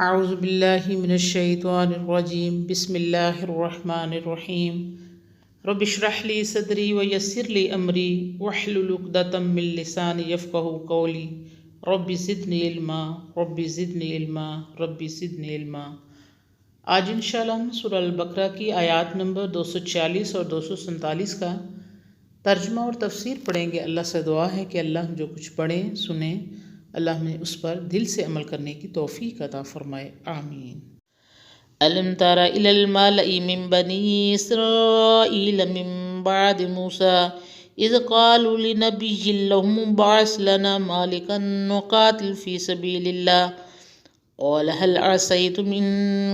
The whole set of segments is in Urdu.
اعوذ باللہ من الشیطان الرجیم بسم اللہ الرحمن الرحیم رب اشرح لی صدری ویسر لی امری واحلل عقدۃ من لسانی یفقہوا قولی رب زدنی علما رب زدنی علما رب زدنی علما۔ آج انشاءاللہ ہم سورہ البقرہ کی آیات نمبر 246 اور 247 کا ترجمہ اور تفسیر پڑھیں گے۔ اللہ سے دعا ہے کہ اللہ جو کچھ پڑھیں سنیں اللہ نے اس پر دل سے عمل کرنے کی توفیق عطا فرمائے، آمین۔ ألم تر إلى الملأ من بني إسرائيل من بعد موسى إذ قالوا لنبي لهم ابعث لنا ملكا نقاتل في سبيل الله قال هل عسيتم إن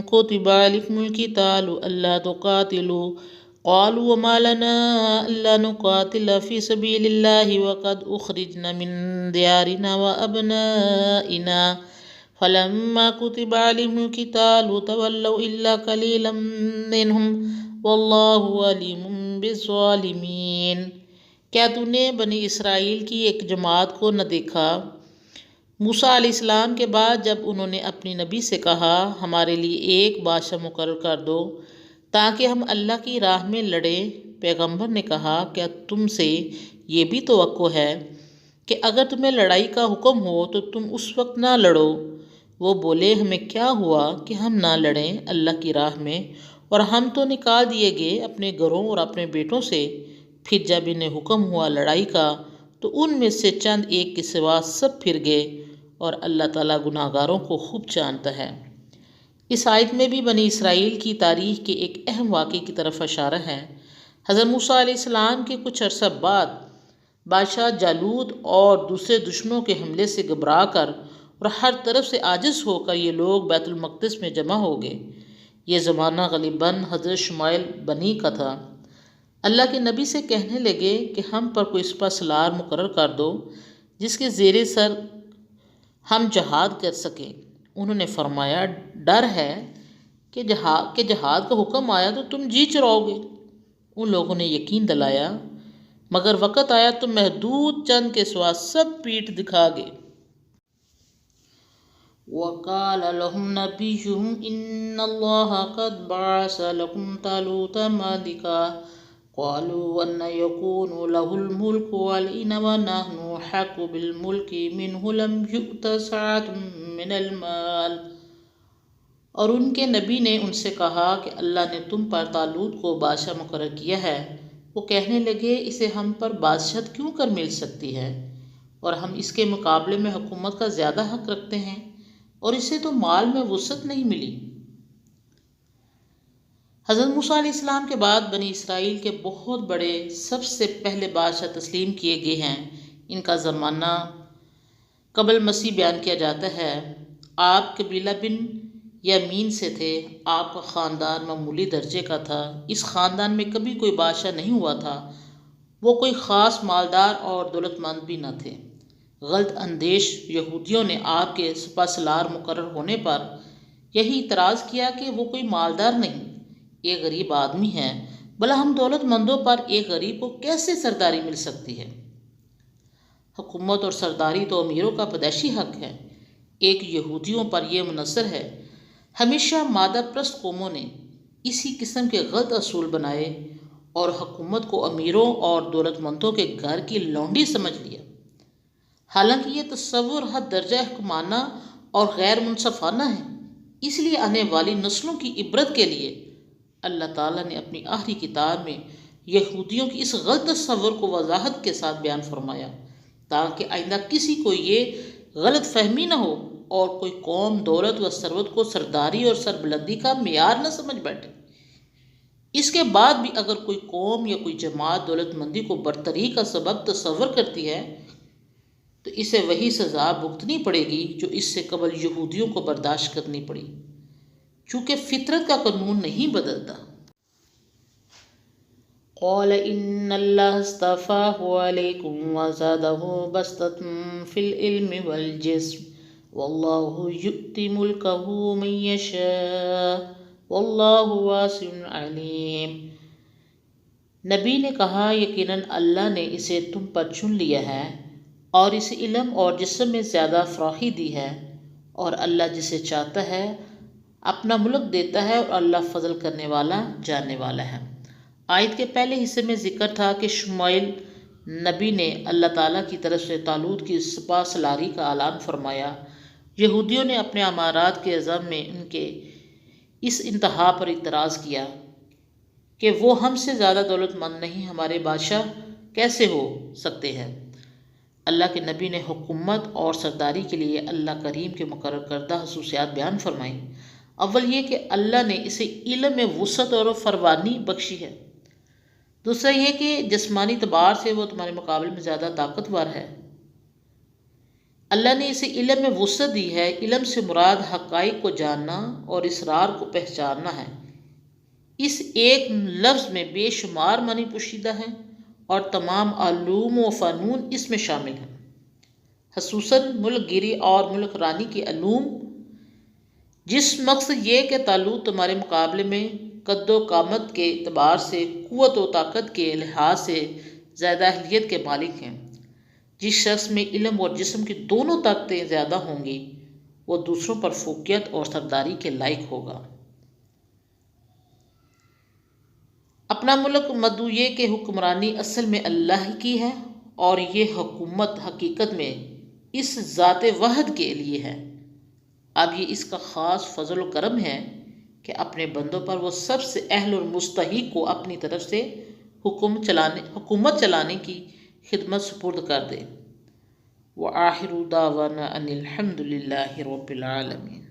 كتب عليكم القتال ألا تقاتلوا قالوا وما لنا ألا نقاتل في سبيل الله وقد أخرجنا من ديارنا وأبنائنا فلما كتب عليهم القتال تولوا إلا قليلا منهم والله عليم بالظالمين۔ کیا تو نے بنی اسرائیل کی ایک جماعت کو نہ دیکھا موسیٰ علیہ السلام کے بعد جب انہوں نے اپنی نبی سے کہا ہمارے لیے ایک بادشاہ مقرر کر دو تاکہ ہم اللہ کی راہ میں لڑیں۔ پیغمبر نے کہا کیا تم سے یہ بھی توقع ہے کہ اگر تمہیں لڑائی کا حکم ہو تو تم اس وقت نہ لڑو؟ وہ بولے ہمیں کیا ہوا کہ ہم نہ لڑیں اللہ کی راہ میں، اور ہم تو نکال دیے گئے اپنے گھروں اور اپنے بیٹوں سے۔ پھر جب انہیں حکم ہوا لڑائی کا تو ان میں سے چند ایک کے سوا سب پھر گئے، اور اللہ تعالیٰ گناہ گاروں کو خوب جانتا ہے۔ اس آیت میں بھی بنی اسرائیل کی تاریخ کے ایک اہم واقعے کی طرف اشارہ ہے۔ حضرت موسیٰ علیہ السلام کے کچھ عرصہ بعد بادشاہ جالوت اور دوسرے دشمنوں کے حملے سے گھبرا کر اور ہر طرف سے عاجز ہو کر یہ لوگ بیت المقدس میں جمع ہو گئے۔ یہ زمانہ غالباً حضرت شمائیل بنی کا تھا۔ اللہ کے نبی سے کہنے لگے کہ ہم پر کوئی سپہ سالار مقرر کر دو جس کے زیر سر ہم جہاد کر سکیں۔ انہوں نے فرمایا ڈر ہے کہ جہاد کا حکم آیا تو تم جی چراؤ گے۔ ان لوگوں نے یقین دلایا، مگر وقت آیا تو محدود چند کے سوا سب پیٹھ دکھا گئے۔ وَقَالَ لَهُمْ نَبِيُّهُمْ إِنَّ اللَّهَ قَدْ بَعَثَ لَكُمْ طَالُوتَ مَلِكًا قَالُوا أَنَّ يَكُونُ لَهُ الْمُلْكُ عَلَيْنَا وَنَحْنُ أَحَقُّ بِالْمُلْكِ مِنْهُ لَمْ يُؤْتَ سَعَةً مِنَ الْمَالِ۔ اور ان کے نبی نے ان سے کہا کہ اللہ نے تم پر طالوت کو بادشاہ مقرر کیا ہے۔ وہ کہنے لگے اسے ہم پر بادشاہت کیوں کر مل سکتی ہے، اور ہم اس کے مقابلے میں حکومت کا زیادہ حق رکھتے ہیں، اور اسے تو مال میں وسعت نہیں ملی۔ حضرت موسیٰ علیہ السلام کے بعد بنی اسرائیل کے بہت بڑے سب سے پہلے بادشاہ تسلیم کیے گئے ہیں۔ ان کا زمانہ قبل مسیح بیان کیا جاتا ہے۔ آپ قبیلہ بن یمین سے تھے۔ آپ کا خاندان معمولی درجے کا تھا۔ اس خاندان میں کبھی کوئی بادشاہ نہیں ہوا تھا۔ وہ کوئی خاص مالدار اور دولت مند بھی نہ تھے۔ غلط اندیش یہودیوں نے آپ کے سپہ سالار مقرر ہونے پر یہی اعتراض کیا کہ وہ کوئی مالدار نہیں، ایک غریب آدمی ہے، بھلا ہم دولت مندوں پر ایک غریب کو کیسے سرداری مل سکتی ہے؟ حکومت اور سرداری تو امیروں کا پیدائشی حق ہے۔ ایک یہودیوں پر یہ منحصر ہے۔ ہمیشہ مادہ پرست قوموں نے اسی قسم کے غلط اصول بنائے اور حکومت کو امیروں اور دولت مندوں کے گھر کی لونڈی سمجھ لیا۔ حالانکہ یہ تصور حد درجہ حکمانہ اور غیر منصفانہ ہے۔ اس لیے آنے والی نسلوں کی عبرت کے لیے اللہ تعالیٰ نے اپنی آخری کتاب میں یہودیوں کی اس غلط تصور کو وضاحت کے ساتھ بیان فرمایا، تاکہ آئندہ کسی کو یہ غلط فہمی نہ ہو اور کوئی قوم دولت و ثروت کو سرداری اور سربلندی کا معیار نہ سمجھ بیٹھے۔ اس کے بعد بھی اگر کوئی قوم یا کوئی جماعت دولت مندی کو برتری کا سبب تصور کرتی ہے تو اسے وہی سزا بھگتنی پڑے گی جو اس سے قبل یہودیوں کو برداشت کرنی پڑی، چونکہ فطرت کا قانون نہیں بدلتا۔ قال إن الله اصطفاه عليكم وزاده بسطة في العلم والجسم والله يؤتي ملكه من يشاء والله واسع عليم۔ نبی نے کہا یقیناً اللہ نے اسے تم پر چن لیا ہے اور اسے علم اور جسم میں زیادہ فراخی دی ہے، اور اللہ جسے چاہتا ہے اپنا ملک دیتا ہے، اور اللہ فضل کرنے والا جاننے والا ہے۔ آیت کے پہلے حصے میں ذکر تھا کہ شمائل نبی نے اللہ تعالیٰ کی طرف سے طالوت کی سپہ سالاری کا اعلان فرمایا۔ یہودیوں نے اپنے امارات کے عزم میں ان کے اس انتہا پر اعتراض کیا کہ وہ ہم سے زیادہ دولت مند نہیں، ہمارے بادشاہ کیسے ہو سکتے ہیں؟ اللہ کے نبی نے حکومت اور سرداری کے لیے اللہ کریم کے مقرر کردہ خصوصیات بیان فرمائیں۔ اول یہ کہ اللہ نے اسے علم میں وسعت اور فراوانی بخشی ہے۔ دوسرا یہ کہ جسمانی اعتبار سے وہ تمہارے مقابلے میں زیادہ طاقتور ہے۔ اللہ نے اسے علم میں وسعت دی ہے۔ علم سے مراد حقائق کو جاننا اور اسرار کو پہچاننا ہے۔ اس ایک لفظ میں بے شمار معنی پوشیدہ ہیں اور تمام علوم و فنون اس میں شامل ہیں، خصوصاً ملک گیری اور ملک رانی کے علوم، جس مقصد یہ کہ طالوت تمہارے مقابلے میں قد و قامت کے اعتبار سے، قوت و طاقت کے لحاظ سے زیادہ اہلیت کے مالک ہیں۔ جس شخص میں علم اور جسم کی دونوں طاقتیں زیادہ ہوں گی وہ دوسروں پر فوقیت اور سرداری کے لائق ہوگا۔ اپنا ملک مدعو یہ کہ حکمرانی اصل میں اللہ کی ہے اور یہ حکومت حقیقت میں اس ذات واحد کے لیے ہے۔ اب یہ اس کا خاص فضل و کرم ہے کہ اپنے بندوں پر وہ سب سے اہل اور مستحق کو اپنی طرف سے حکومت چلانے کی خدمت سپرد کر دے۔ وآخر دعوانا ان الحمد للہ رب العالمین۔